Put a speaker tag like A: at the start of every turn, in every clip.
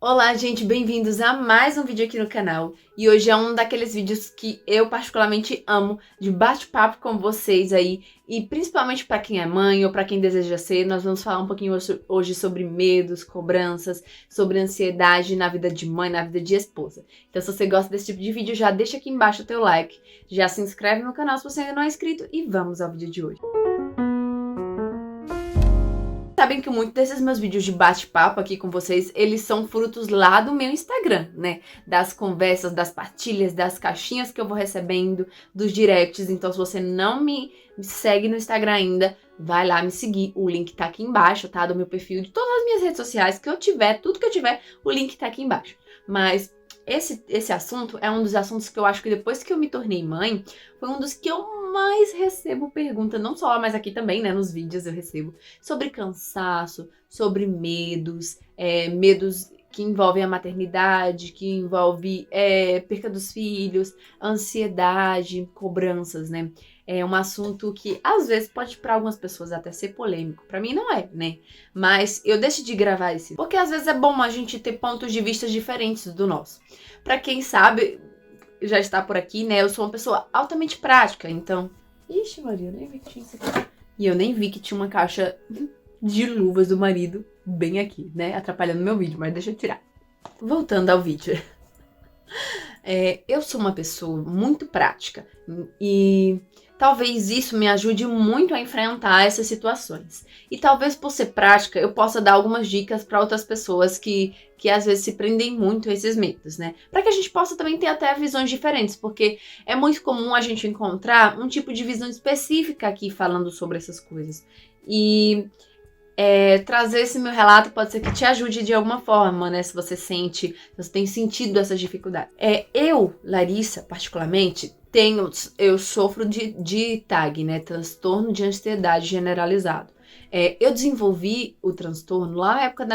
A: Olá, gente, bem-vindos a mais um vídeo aqui no canal. E hoje é um daqueles vídeos que eu particularmente amo, de bate-papo com vocês aí. E principalmente para quem é mãe ou para quem deseja ser, nós vamos falar um pouquinho hoje sobre medos, cobranças, sobre ansiedade na vida de mãe, na vida de esposa. Então se você gosta desse tipo de vídeo, já deixa aqui embaixo o teu like, já se inscreve no canal se você ainda não é inscrito e vamos ao vídeo de hoje. Sabem que muitos desses meus vídeos de bate-papo aqui com vocês, eles são frutos lá do meu Instagram, né? Das conversas, das partilhas, das caixinhas que eu vou recebendo, dos directs. Então, se você não me segue no Instagram ainda, vai lá me seguir. O link tá aqui embaixo, tá? Do meu perfil, de todas as minhas redes sociais que eu tiver, tudo que eu tiver, o link tá aqui embaixo. Mas esse assunto é um dos assuntos que eu acho que depois que eu me tornei mãe, foi um dos que eu mais recebo pergunta, não só lá, mas aqui também, né, nos vídeos eu recebo, sobre cansaço, sobre medos, medos que envolvem a maternidade, que envolve perca dos filhos, ansiedade, cobranças, né? É um assunto que às vezes pode para algumas pessoas até ser polêmico. Para mim não é, né? Mas eu decidi gravar esse, porque às vezes é bom a gente ter pontos de vista diferentes do nosso. Para quem sabe, já está por aqui, né? Eu sou uma pessoa altamente prática, então... Ixi, Maria, eu nem vi que tinha isso aqui. E eu nem vi que tinha uma caixa de luvas do marido bem aqui, né? Atrapalhando meu vídeo, mas deixa eu tirar. Voltando ao vídeo. Eu sou uma pessoa muito prática e talvez isso me ajude muito a enfrentar essas situações. E talvez por ser prática eu possa dar algumas dicas para outras pessoas que às vezes se prendem muito a esses medos, né? Para que a gente possa também ter até visões diferentes, porque é muito comum a gente encontrar um tipo de visão específica aqui falando sobre essas coisas. E trazer esse meu relato pode ser que te ajude de alguma forma, né? Se você você tem sentido essas dificuldades. Eu, Larissa, particularmente, eu sofro de TAG, né? Transtorno de ansiedade generalizado. Eu desenvolvi o transtorno lá na época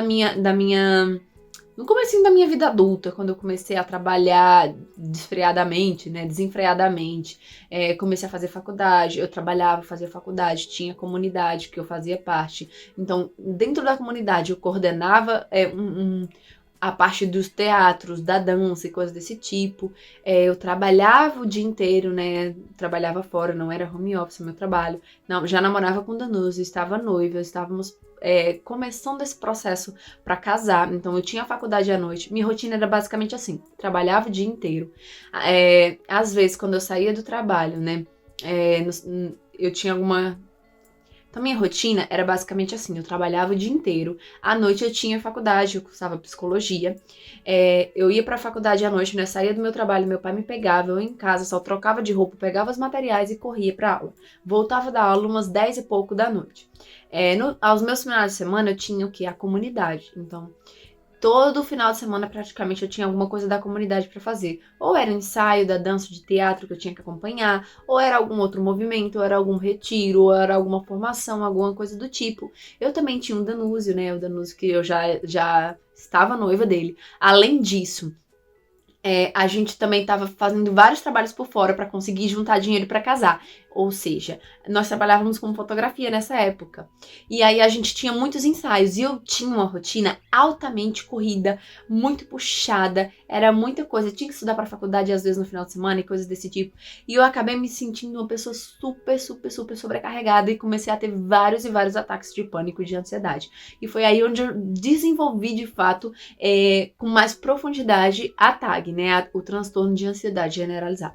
A: no comecinho da minha vida adulta, quando eu comecei a trabalhar desfreadamente, né, desenfreadamente, comecei a fazer faculdade, eu trabalhava, fazia faculdade, tinha comunidade que eu fazia parte. Então, dentro da comunidade, eu coordenava a parte dos teatros, da dança e coisas desse tipo. Eu trabalhava o dia inteiro, né? Trabalhava fora, não era home office o meu trabalho. Não, já namorava com Danuso, estava noiva, estávamos começando esse processo para casar. Então eu tinha faculdade à noite. Minha rotina era basicamente assim: trabalhava o dia inteiro. Às vezes, quando eu saía do trabalho, né? Eu tinha alguma. Então, minha rotina era basicamente assim, eu trabalhava o dia inteiro, à noite eu tinha faculdade, eu cursava psicologia, eu ia pra faculdade à noite, né, saía do meu trabalho, meu pai me pegava, eu em casa só trocava de roupa, pegava os materiais e corria pra aula. Voltava da aula umas 10 e pouco da noite. Aos meus finais de semana eu tinha o quê? A comunidade, então... Todo final de semana, praticamente, eu tinha alguma coisa da comunidade para fazer. Ou era ensaio da dança de teatro que eu tinha que acompanhar, ou era algum outro movimento, ou era algum retiro, ou era alguma formação, alguma coisa do tipo. Eu também tinha um Danúzio, né? O Danúzio que eu já estava noiva dele. Além disso, a gente também estava fazendo vários trabalhos por fora para conseguir juntar dinheiro para casar. Ou seja, nós trabalhávamos com fotografia nessa época. E aí a gente tinha muitos ensaios e eu tinha uma rotina altamente corrida, muito puxada, era muita coisa. Eu tinha que estudar para faculdade às vezes no final de semana e coisas desse tipo. E eu acabei me sentindo uma pessoa super sobrecarregada e comecei a ter vários e vários ataques de pânico e de ansiedade. E foi aí onde eu desenvolvi de fato com mais profundidade a TAG, né? O transtorno de ansiedade generalizada.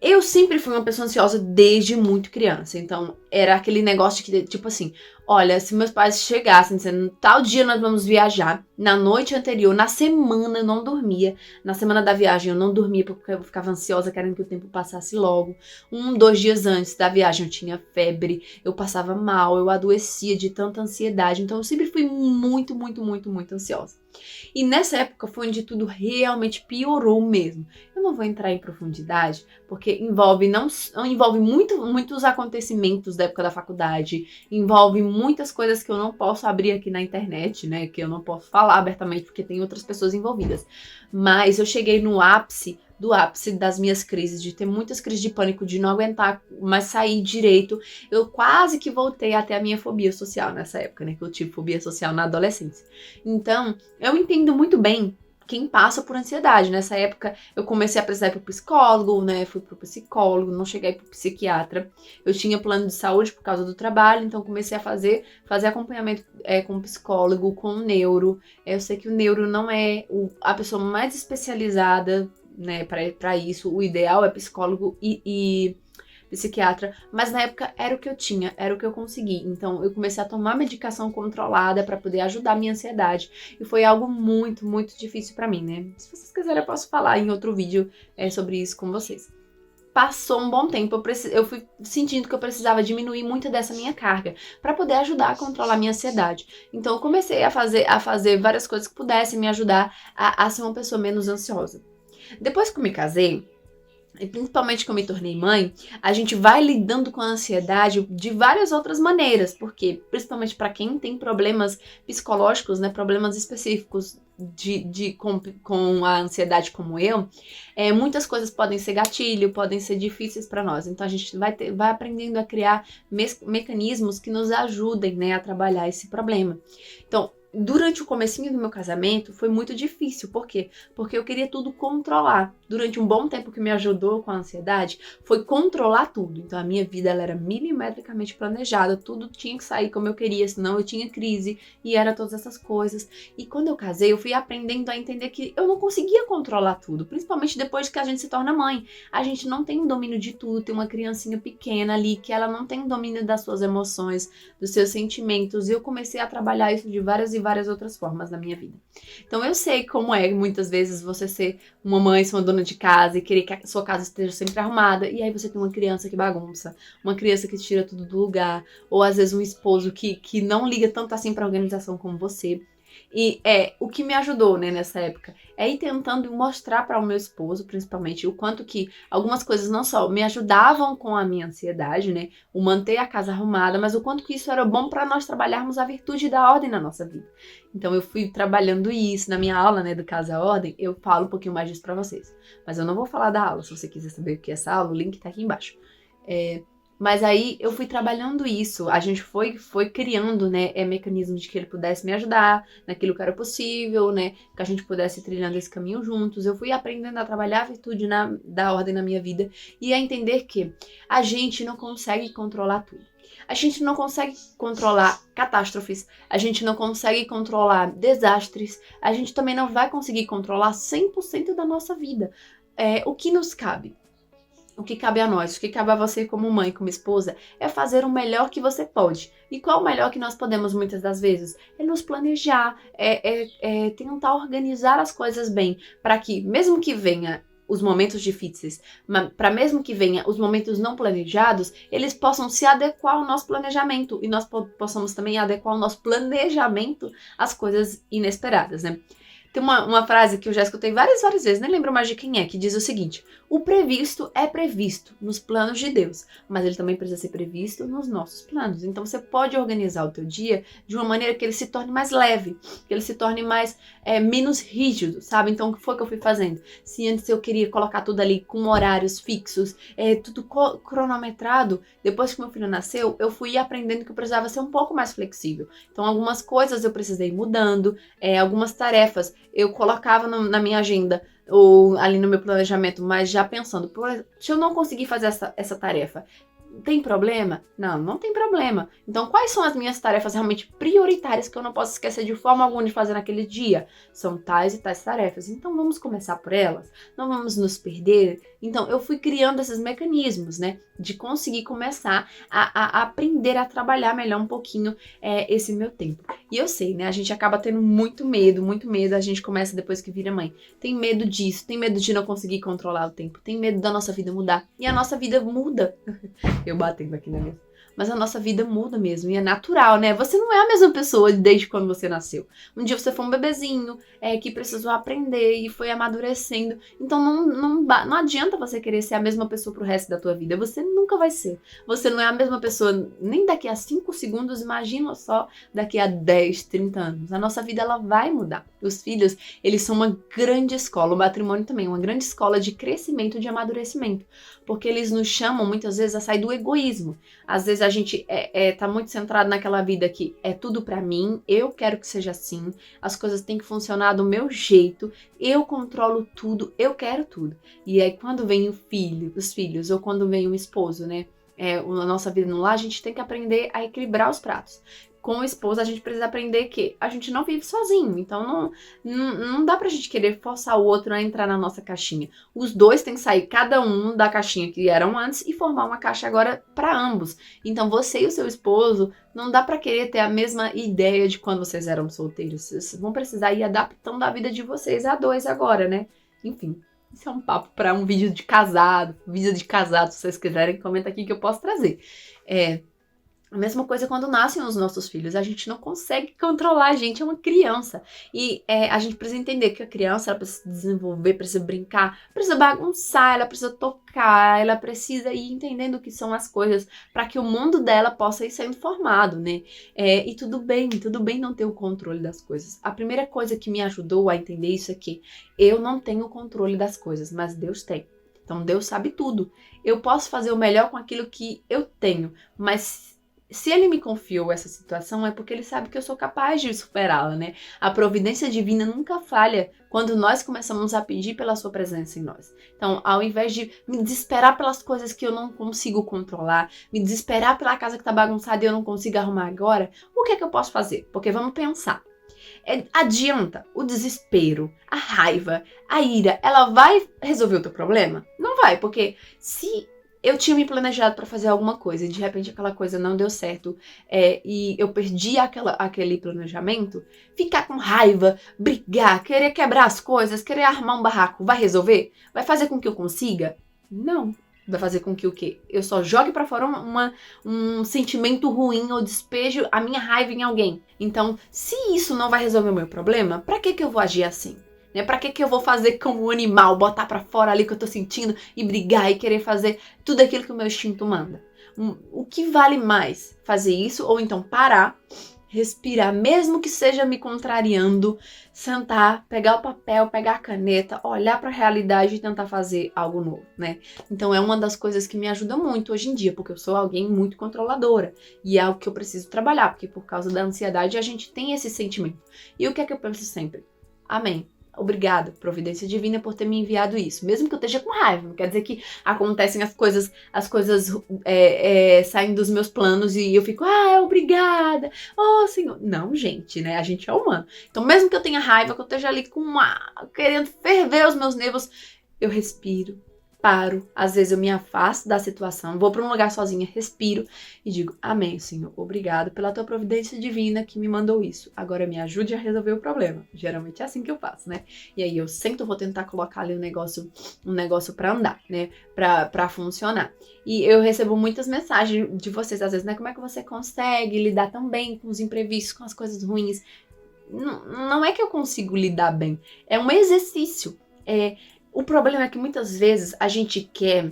A: Eu sempre fui uma pessoa ansiosa desde muito criança, então era aquele negócio de que, tipo assim, olha, se meus pais chegassem dizendo, tal dia nós vamos viajar, na noite anterior, na semana eu não dormia, na semana da viagem eu não dormia porque eu ficava ansiosa querendo que o tempo passasse logo, 2 dias antes da viagem eu tinha febre, eu passava mal, eu adoecia de tanta ansiedade, então eu sempre fui muito ansiosa. E nessa época foi onde tudo realmente piorou mesmo. Eu Eu não vou entrar em profundidade, porque envolve muitos acontecimentos da época da faculdade, envolve muitas coisas que eu não posso abrir aqui na internet, né? Que eu não posso falar abertamente, porque tem outras pessoas envolvidas. Mas eu cheguei no ápice do ápice das minhas crises, de ter muitas crises de pânico, de não aguentar mais sair direito. Eu quase que voltei até a minha fobia social nessa época, né? Que eu tive fobia social na adolescência. Então, eu entendo muito bem quem passa por ansiedade. Nessa época, eu comecei a precisar ir pro psicólogo, né? Fui pro psicólogo, não cheguei pro psiquiatra. Eu tinha plano de saúde por causa do trabalho, então comecei a fazer acompanhamento com psicólogo, com neuro. Eu sei que o neuro não é a pessoa mais especializada, né, para isso. O ideal é psicólogo e psiquiatra, mas na época era o que eu tinha, era o que eu consegui. Então eu comecei a tomar medicação controlada para poder ajudar a minha ansiedade, e foi algo muito, muito difícil para mim, né? Se vocês quiserem eu posso falar em outro vídeo sobre isso com vocês. Passou um bom tempo, eu fui sentindo que eu precisava diminuir muito dessa minha carga para poder ajudar a controlar a minha ansiedade. Então eu comecei a fazer várias coisas que pudessem me ajudar a ser uma pessoa menos ansiosa. Depois que eu me casei, e principalmente que eu me tornei mãe, a gente vai lidando com a ansiedade de várias outras maneiras, porque principalmente para quem tem problemas psicológicos, né, problemas específicos com a ansiedade como eu, muitas coisas podem ser gatilho, podem ser difíceis para nós. Então a gente vai aprendendo a criar mecanismos que nos ajudem, né, a trabalhar esse problema. Então, durante o comecinho do meu casamento foi muito difícil. Por quê? Porque eu queria tudo controlar. Durante um bom tempo que me ajudou com a ansiedade foi controlar tudo. Então a minha vida ela era milimetricamente planejada, tudo tinha que sair como eu queria, senão eu tinha crise, e era todas essas coisas. E quando eu casei, eu fui aprendendo a entender que eu não conseguia controlar tudo, principalmente depois que a gente se torna mãe. A gente não tem um domínio de tudo, tem uma criancinha pequena ali que ela não tem domínio das suas emoções, dos seus sentimentos, e eu comecei a trabalhar isso de várias e várias outras formas na minha vida. Então eu sei como é muitas vezes você ser uma mãe, ser uma dona de casa e querer que a sua casa esteja sempre arrumada, e aí você tem uma criança que bagunça, uma criança que tira tudo do lugar, ou às vezes um esposo que não liga tanto assim pra organização como você. E o que me ajudou, né, nessa época é ir tentando mostrar para o meu esposo, principalmente, o quanto que algumas coisas não só me ajudavam com a minha ansiedade, né, o manter a casa arrumada, mas o quanto que isso era bom para nós trabalharmos a virtude da ordem na nossa vida. Então eu fui trabalhando isso na minha aula, né, do Casa Ordem. Eu falo um pouquinho mais disso para vocês, mas eu não vou falar da aula. Se você quiser saber o que é essa aula, o link tá aqui embaixo. Mas aí eu fui trabalhando isso, a gente foi criando, né, mecanismos de que ele pudesse me ajudar naquilo que era possível, né, que a gente pudesse ir trilhando esse caminho juntos. Eu fui aprendendo a trabalhar a virtude da ordem na minha vida e a entender que a gente não consegue controlar tudo. A gente não consegue controlar catástrofes, a gente não consegue controlar desastres, a gente também não vai conseguir controlar 100% da nossa vida. O que nos cabe? O que cabe a nós, o que cabe a você como mãe, como esposa, é fazer o melhor que você pode. E qual o melhor que nós podemos muitas das vezes? É nos planejar, tentar organizar as coisas bem, para que, mesmo que venha os momentos difíceis, para mesmo que venha os momentos não planejados, eles possam se adequar ao nosso planejamento, e nós possamos também adequar o nosso planejamento às coisas inesperadas, né? Tem uma frase que eu já escutei várias vezes, nem lembro mais de quem é, que diz o seguinte: o previsto é previsto nos planos de Deus, mas ele também precisa ser previsto nos nossos planos. Então você pode organizar o teu dia de uma maneira que ele se torne mais leve, que ele se torne menos rígido, sabe? Então o que foi que eu fui fazendo? Se antes eu queria colocar tudo ali com horários fixos, tudo cronometrado, depois que meu filho nasceu, eu fui aprendendo que eu precisava ser um pouco mais flexível. Então algumas coisas eu precisei ir mudando, algumas tarefas eu colocava na minha agenda ou ali no meu planejamento, mas já pensando, se eu não conseguir fazer essa tarefa, tem problema? Não, não tem problema. Então, quais são as minhas tarefas realmente prioritárias que eu não posso esquecer de forma alguma de fazer naquele dia? São tais e tais tarefas. Então, vamos começar por elas? Não vamos nos perder? Então, eu fui criando esses mecanismos, né? De conseguir começar a aprender a trabalhar melhor um pouquinho esse meu tempo. E eu sei, né? A gente acaba tendo muito medo. A gente começa depois que vira mãe. Tem medo disso, tem medo de não conseguir controlar o tempo, tem medo da nossa vida mudar. E a nossa vida muda. Eu batendo aqui na mesa. mas a nossa vida muda mesmo, e é natural, né? Você não é a mesma pessoa desde quando você nasceu. Um dia você foi um bebezinho, que precisou aprender e foi amadurecendo. Então não adianta você querer ser a mesma pessoa pro resto da tua vida. Você nunca vai ser. Você não é a mesma pessoa nem daqui a 5 segundos, imagina só daqui a 10, 30 anos. A nossa vida, ela vai mudar. Os filhos, eles são uma grande escola, o matrimônio também, uma grande escola de crescimento, de amadurecimento. Porque eles nos chamam, muitas vezes, a sair do egoísmo. Às vezes a gente tá muito centrado naquela vida que é tudo pra mim, eu quero que seja assim, as coisas têm que funcionar do meu jeito, eu controlo tudo, eu quero tudo. E aí quando vem os filhos, ou quando vem um esposo, né? A nossa vida no lar, a gente tem que aprender a equilibrar os pratos. Com o esposo, a gente precisa aprender que a gente não vive sozinho. Então, não dá pra gente querer forçar o outro a entrar na nossa caixinha. Os dois têm que sair, cada um, da caixinha que eram antes e formar uma caixa agora para ambos. Então, você e o seu esposo, não dá pra querer ter a mesma ideia de quando vocês eram solteiros. Vocês vão precisar ir adaptando a vida de vocês a dois agora, né? Enfim. Isso é um papo para um vídeo de casado. Se vocês quiserem, comenta aqui que eu posso trazer. A mesma coisa quando nascem os nossos filhos. A gente não consegue controlar, a gente é uma criança. E a gente precisa entender que a criança, ela precisa desenvolver, precisa brincar, precisa bagunçar, ela precisa tocar, ela precisa ir entendendo o que são as coisas para que o mundo dela possa ir sendo formado, né? E tudo bem não ter o controle das coisas. A primeira coisa que me ajudou a entender isso é que eu não tenho o controle das coisas, mas Deus tem. Então Deus sabe tudo. Eu posso fazer o melhor com aquilo que eu tenho, mas se ele me confiou essa situação, é porque ele sabe que eu sou capaz de superá-la, né? A providência divina nunca falha quando nós começamos a pedir pela sua presença em nós. Então, ao invés de me desesperar pelas coisas que eu não consigo controlar, me desesperar pela casa que tá bagunçada e eu não consigo arrumar agora, o que é que eu posso fazer? Porque vamos pensar. Adianta o desespero, a raiva, a ira, ela vai resolver o teu problema? Não vai, porque se eu tinha me planejado para fazer alguma coisa e de repente aquela coisa não deu certo e eu perdi aquele planejamento, ficar com raiva, brigar, querer quebrar as coisas, querer armar um barraco, vai resolver? Vai fazer com que eu consiga? Não. Vai fazer com que o quê? Eu só jogue pra fora um sentimento ruim ou despejo a minha raiva em alguém. Então, se isso não vai resolver o meu problema, pra que eu vou agir assim? Pra que eu vou fazer como um animal, botar pra fora ali que eu tô sentindo e brigar e querer fazer tudo aquilo que o meu instinto manda? O que vale mais? Fazer isso ou então parar, respirar, mesmo que seja me contrariando, sentar, pegar o papel, pegar a caneta, olhar pra realidade e tentar fazer algo novo, né? Então é uma das coisas que me ajuda muito hoje em dia, porque eu sou alguém muito controladora e é algo que eu preciso trabalhar, porque por causa da ansiedade a gente tem esse sentimento. E o que é que eu penso sempre? Amém. Obrigada, providência divina, por ter me enviado isso. Mesmo que eu esteja com raiva, não quer dizer que acontecem as coisas saem dos meus planos e eu fico, obrigada, oh Senhor. Não, gente, né? A gente é humano. Então, mesmo que eu tenha raiva, que eu esteja ali querendo ferver os meus nervos, eu respiro, paro, às vezes eu me afasto da situação, vou para um lugar sozinha, respiro e digo, amém, Senhor, obrigado pela tua providência divina que me mandou isso. Agora me ajude a resolver o problema. Geralmente é assim que eu faço, né? E aí eu sempre vou tentar colocar ali um negócio para andar, né? Para funcionar. E eu recebo muitas mensagens de vocês, às vezes, né? Como é que você consegue lidar tão bem com os imprevistos, com as coisas ruins? Não é que eu consigo lidar bem, é um exercício. O problema é que muitas vezes a gente quer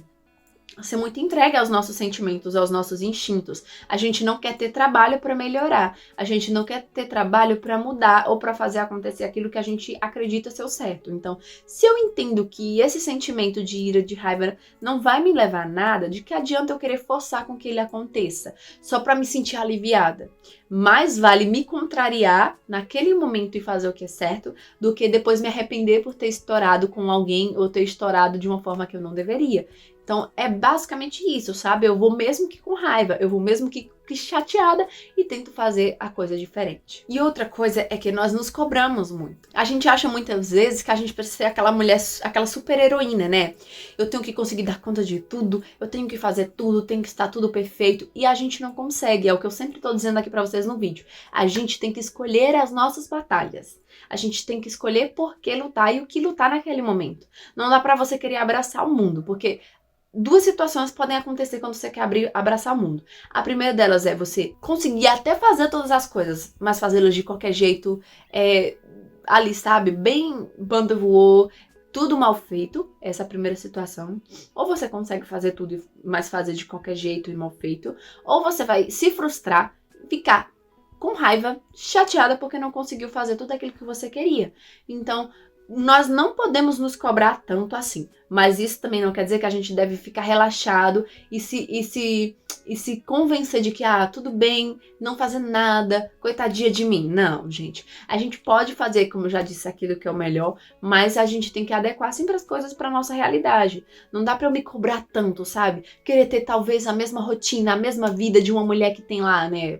A: ser muito entregue aos nossos sentimentos, aos nossos instintos. A gente não quer ter trabalho para melhorar. A gente não quer ter trabalho para mudar ou para fazer acontecer aquilo que a gente acredita ser o certo. Então, se eu entendo que esse sentimento de ira, de raiva não vai me levar a nada, de que adianta eu querer forçar com que ele aconteça, só para me sentir aliviada? Mais vale me contrariar naquele momento e fazer o que é certo, do que depois me arrepender por ter estourado com alguém ou ter estourado de uma forma que eu não deveria. Então, é basicamente isso, sabe? Eu vou mesmo que com raiva, eu vou mesmo que chateada e tento fazer a coisa diferente. E outra coisa é que nós nos cobramos muito. A gente acha muitas vezes que a gente precisa ser aquela mulher, aquela super heroína, né? Eu tenho que conseguir dar conta de tudo, eu tenho que fazer tudo, tem que estar tudo perfeito. E a gente não consegue, é o que eu sempre tô dizendo aqui pra vocês no vídeo. A gente tem que escolher as nossas batalhas. A gente tem que escolher por que lutar e o que lutar naquele momento. Não dá pra você querer abraçar o mundo, porque duas situações podem acontecer quando você quer abraçar o mundo. A primeira delas é você conseguir até fazer todas as coisas, mas fazê-las de qualquer jeito, ali, sabe, bem banda voou, tudo mal feito, essa é a primeira situação. Ou você consegue fazer tudo, mas fazer de qualquer jeito e mal feito, ou você vai se frustrar, ficar com raiva, chateada porque não conseguiu fazer tudo aquilo que você queria. Então, nós não podemos nos cobrar tanto assim, mas isso também não quer dizer que a gente deve ficar relaxado e se convencer de que, tudo bem, não fazer nada, coitadinha de mim. Não, gente. A gente pode fazer, como eu já disse, aquilo que é o melhor, mas a gente tem que adequar sempre as coisas para nossa realidade. Não dá para eu me cobrar tanto, sabe? Querer ter talvez a mesma rotina, a mesma vida de uma mulher que tem lá, né?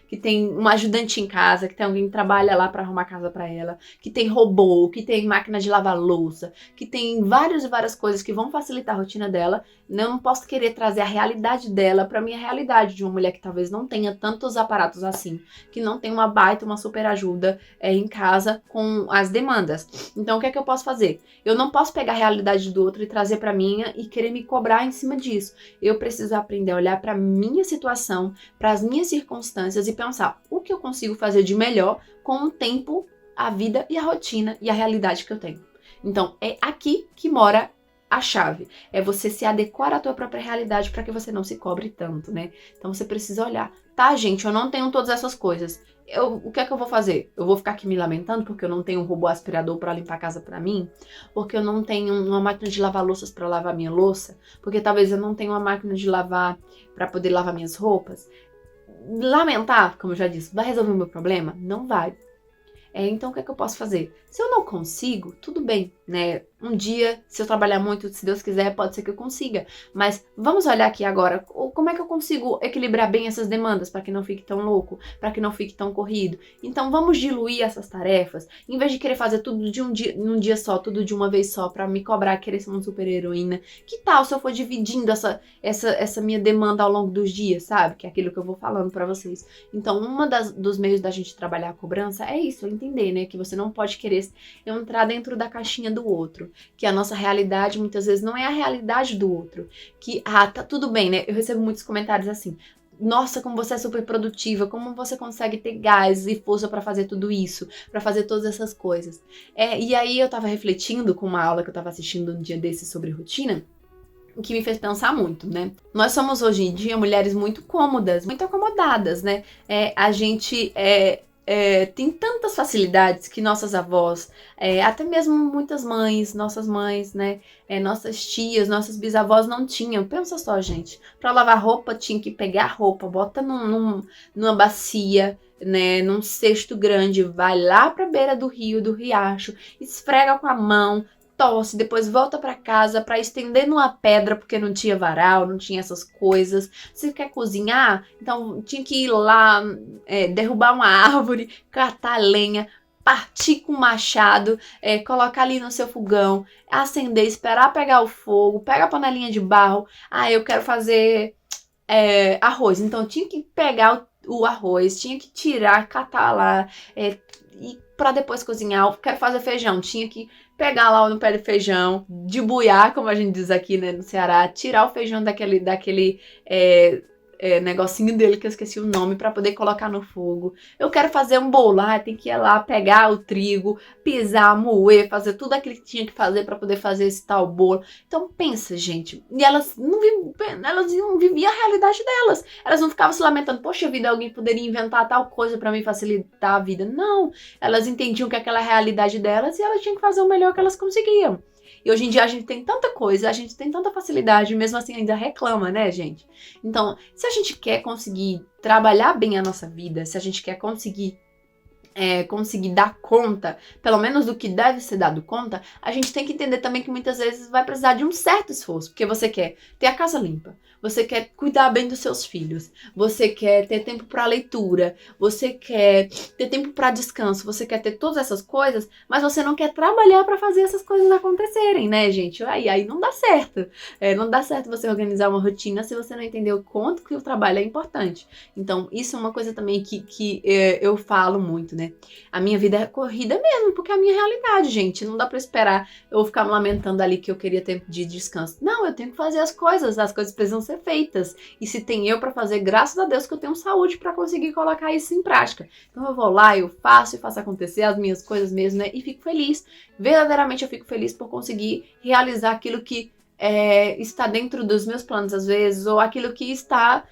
A: Que tem um ajudante em casa, que tem alguém que trabalha lá para arrumar casa para ela, que tem robô, que tem máquina de lavar louça, que tem várias coisas que vão facilitar a rotina dela. Eu não posso querer trazer a realidade dela pra minha realidade, de uma mulher que talvez não tenha tantos aparatos assim, que não tem uma super ajuda em casa com as demandas. Então, o que é que eu posso fazer? Eu não posso pegar a realidade do outro e trazer pra minha e querer me cobrar em cima disso. Eu preciso aprender a olhar pra minha situação, pras minhas circunstâncias e pensar o que eu consigo fazer de melhor com o tempo, a vida e a rotina e a realidade que eu tenho. Então, é aqui que mora a chave. É você se adequar à tua própria realidade para que você não se cobre tanto, né? Então, você precisa olhar. Tá, gente, eu não tenho todas essas coisas. O que é que eu vou fazer? Eu vou ficar aqui me lamentando porque eu não tenho um robô aspirador para limpar a casa para mim? Porque eu não tenho uma máquina de lavar louças para lavar minha louça? Porque talvez eu não tenha uma máquina de lavar para poder lavar minhas roupas? Lamentar, como eu já disse, vai resolver o meu problema? Não vai. Então, o que é que eu posso fazer? Se eu não consigo, tudo bem, né? Um dia, se eu trabalhar muito, se Deus quiser, pode ser que eu consiga. Mas vamos olhar aqui agora, como é que eu consigo equilibrar bem essas demandas para que não fique tão louco, para que não fique tão corrido? Então, vamos diluir essas tarefas. Em vez de querer fazer tudo de num dia só, tudo de uma vez só, para me cobrar, querer ser uma super heroína. Que tal se eu for dividindo essa minha demanda ao longo dos dias, sabe? Que é aquilo que eu vou falando para vocês. Então, dos meios da gente trabalhar a cobrança é isso, entender, né? Que você não pode querer entrar dentro da caixinha do outro. Que a nossa realidade, muitas vezes, não é a realidade do outro. Que, tá tudo bem, né? Eu recebo muitos comentários assim. Nossa, como você é super produtiva, como você consegue ter gás e força pra fazer tudo isso, pra fazer todas essas coisas. E aí eu tava refletindo com uma aula que eu tava assistindo um dia desses sobre rotina, o que me fez pensar muito, né? Nós somos hoje em dia mulheres muito cômodas, muito acomodadas, né? A gente tem tantas facilidades que nossas avós, até mesmo muitas mães, nossas mães, né? Nossas tias, nossas bisavós não tinham. Pensa só, gente. Pra lavar roupa tinha que pegar a roupa, bota numa bacia, né? Num cesto grande, vai lá pra beira do rio, do riacho, esfrega com a mão, tosse, depois volta pra casa pra estender numa pedra, porque não tinha varal, não tinha essas coisas. Você quer cozinhar? Então tinha que ir lá, derrubar uma árvore, catar lenha, partir com o machado, colocar ali no seu fogão, acender, esperar pegar o fogo, pega a panelinha de barro. Eu quero fazer arroz. Então tinha que pegar o arroz, tinha que tirar, catar lá, e pra depois cozinhar. Eu quero fazer feijão, tinha que pegar lá no pé de feijão, debuiar, como a gente diz aqui, né, no Ceará, tirar o feijão daquele negocinho dele, que eu esqueci o nome, pra poder colocar no fogo. Eu quero fazer um bolo, tem que ir lá, pegar o trigo, pisar, moer, fazer tudo aquilo que tinha que fazer pra poder fazer esse tal bolo. Então pensa, gente, e elas não viviam a realidade delas. Elas não ficavam se lamentando, poxa vida, alguém poderia inventar tal coisa pra me facilitar a vida. Não, elas entendiam que aquela é a realidade delas e elas tinham que fazer o melhor que elas conseguiam. E hoje em dia a gente tem tanta coisa, a gente tem tanta facilidade, mesmo assim ainda reclama, né, gente? Então, se a gente quer conseguir trabalhar bem a nossa vida, se a gente quer conseguir dar conta, pelo menos do que deve ser dado conta, a gente tem que entender também que muitas vezes vai precisar de um certo esforço, porque você quer ter a casa limpa, você quer cuidar bem dos seus filhos, você quer ter tempo para leitura, você quer ter tempo para descanso, você quer ter todas essas coisas, mas você não quer trabalhar para fazer essas coisas acontecerem, né, gente? Aí não dá certo. Não dá certo você organizar uma rotina se você não entender o quanto que o trabalho é importante. Então, isso é uma coisa também que eu falo muito, né? né? A minha vida é corrida mesmo, porque é a minha realidade, gente. Não dá pra esperar eu ficar me lamentando ali que eu queria tempo de descanso. Não, eu tenho que fazer as coisas precisam ser feitas. E se tem eu pra fazer, graças a Deus que eu tenho saúde pra conseguir colocar isso em prática. Então eu vou lá, eu faço e faço acontecer as minhas coisas mesmo, né? E fico feliz. Verdadeiramente eu fico feliz por conseguir realizar aquilo que está dentro dos meus planos às vezes, ou aquilo que está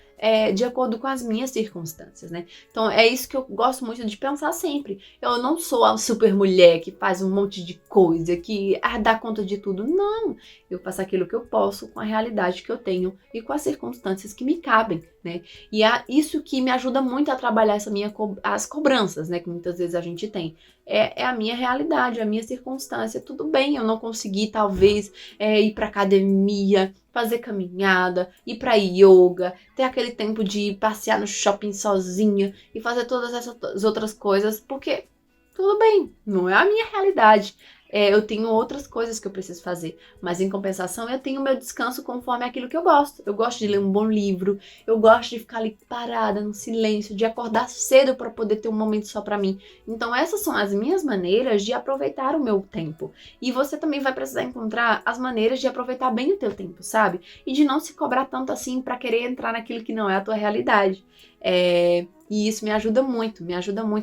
A: de acordo com as minhas circunstâncias, né? Então é isso que eu gosto muito de pensar sempre. Eu não sou a super mulher que faz um monte de coisa, que dá conta de tudo. Não! Eu faço aquilo que eu posso com a realidade que eu tenho e com as circunstâncias que me cabem, né? E é isso que me ajuda muito a trabalhar as cobranças, né? Que muitas vezes a gente tem. É a minha realidade, a minha circunstância. Tudo bem, eu não consegui, talvez, ir pra academia, fazer caminhada, ir pra yoga, ter aquele tempo de passear no shopping sozinha e fazer todas essas outras coisas, porque tudo bem, não é a minha realidade. Eu tenho outras coisas que eu preciso fazer, mas em compensação eu tenho meu descanso conforme aquilo que eu gosto. Eu gosto de ler um bom livro, eu gosto de ficar ali parada, no silêncio, de acordar cedo para poder ter um momento só para mim. Então essas são as minhas maneiras de aproveitar o meu tempo. E você também vai precisar encontrar as maneiras de aproveitar bem o teu tempo, sabe? E de não se cobrar tanto assim para querer entrar naquilo que não é a tua realidade. E isso me ajuda muito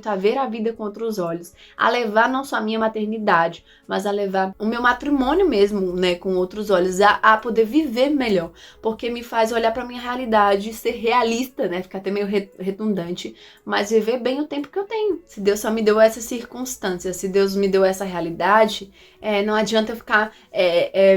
A: a ver a vida com outros olhos, a levar não só a minha maternidade, mas a levar o meu matrimônio mesmo, né, com outros olhos, a poder viver melhor, porque me faz olhar pra minha realidade, ser realista, né, ficar até meio redundante, mas viver bem o tempo que eu tenho. Se Deus só me deu essas circunstâncias, se Deus me deu essa realidade, não adianta eu ficar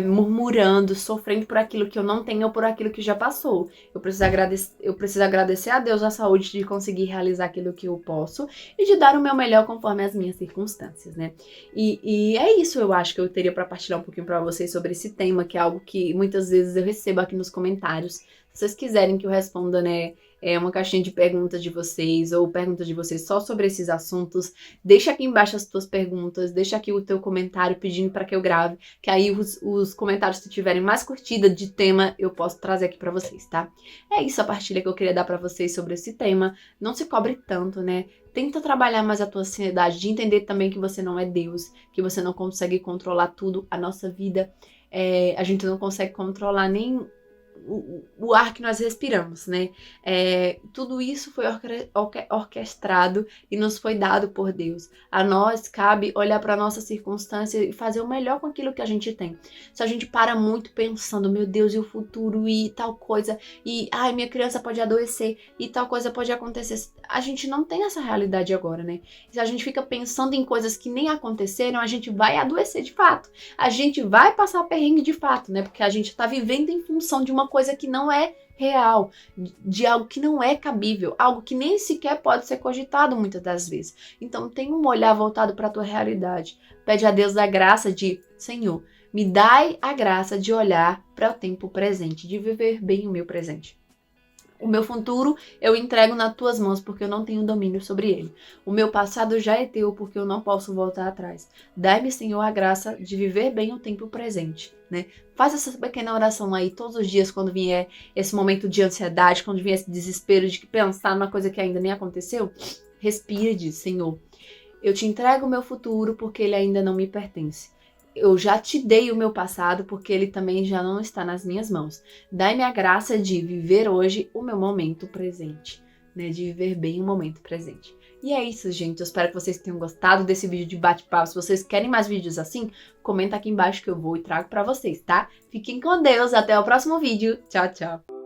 A: murmurando, sofrendo por aquilo que eu não tenho ou por aquilo que já passou. Eu preciso agradecer a Deus a saúde de conseguir realizar aquilo que eu posso e de dar o meu melhor conforme as minhas circunstâncias, né? E é isso, eu acho que eu teria para partilhar um pouquinho para vocês sobre esse tema, que é algo que muitas vezes eu recebo aqui nos comentários. Se vocês quiserem que eu responda, né, uma caixinha de perguntas de vocês ou perguntas de vocês só sobre esses assuntos, deixa aqui embaixo as tuas perguntas, deixa aqui o teu comentário pedindo para que eu grave, que aí os comentários que tiverem mais curtida de tema eu posso trazer aqui para vocês, tá? É isso a partilha que eu queria dar para vocês sobre esse tema. Não se cobre tanto, né? Tenta trabalhar mais a tua ansiedade, de entender também que você não é Deus, que você não consegue controlar tudo, a nossa vida. A gente não consegue controlar nem o ar que nós respiramos, né? Tudo isso foi orquestrado e nos foi dado por Deus. A nós cabe olhar para a nossa circunstância e fazer o melhor com aquilo que a gente tem. Se a gente para muito pensando, meu Deus, e o futuro, e tal coisa, e ai, minha criança pode adoecer, e tal coisa pode acontecer. A gente não tem essa realidade agora, né? Se a gente fica pensando em coisas que nem aconteceram, a gente vai adoecer de fato. A gente vai passar perrengue de fato, né? Porque a gente tá vivendo em função de uma coisa que não é real, de algo que não é cabível, algo que nem sequer pode ser cogitado muitas das vezes. Então tem um olhar voltado para a tua realidade. Pede a Deus a graça de, Senhor, me dai a graça de olhar para o tempo presente, de viver bem o meu presente. O meu futuro eu entrego nas tuas mãos porque eu não tenho domínio sobre ele. O meu passado já é teu porque eu não posso voltar atrás. Dai-me, Senhor, a graça de viver bem o tempo presente, né? Faz essa pequena oração aí todos os dias quando vier esse momento de ansiedade, quando vier esse desespero de pensar numa coisa que ainda nem aconteceu. Respira e diz, Senhor, eu te entrego o meu futuro porque ele ainda não me pertence. Eu já te dei o meu passado porque ele também já não está nas minhas mãos. Dai-me a graça de viver hoje o meu momento presente, né? De viver bem o momento presente. E é isso, gente. Eu espero que vocês tenham gostado desse vídeo de bate-papo. Se vocês querem mais vídeos assim, comenta aqui embaixo que eu vou e trago pra vocês, tá? Fiquem com Deus. Até o próximo vídeo. Tchau, tchau.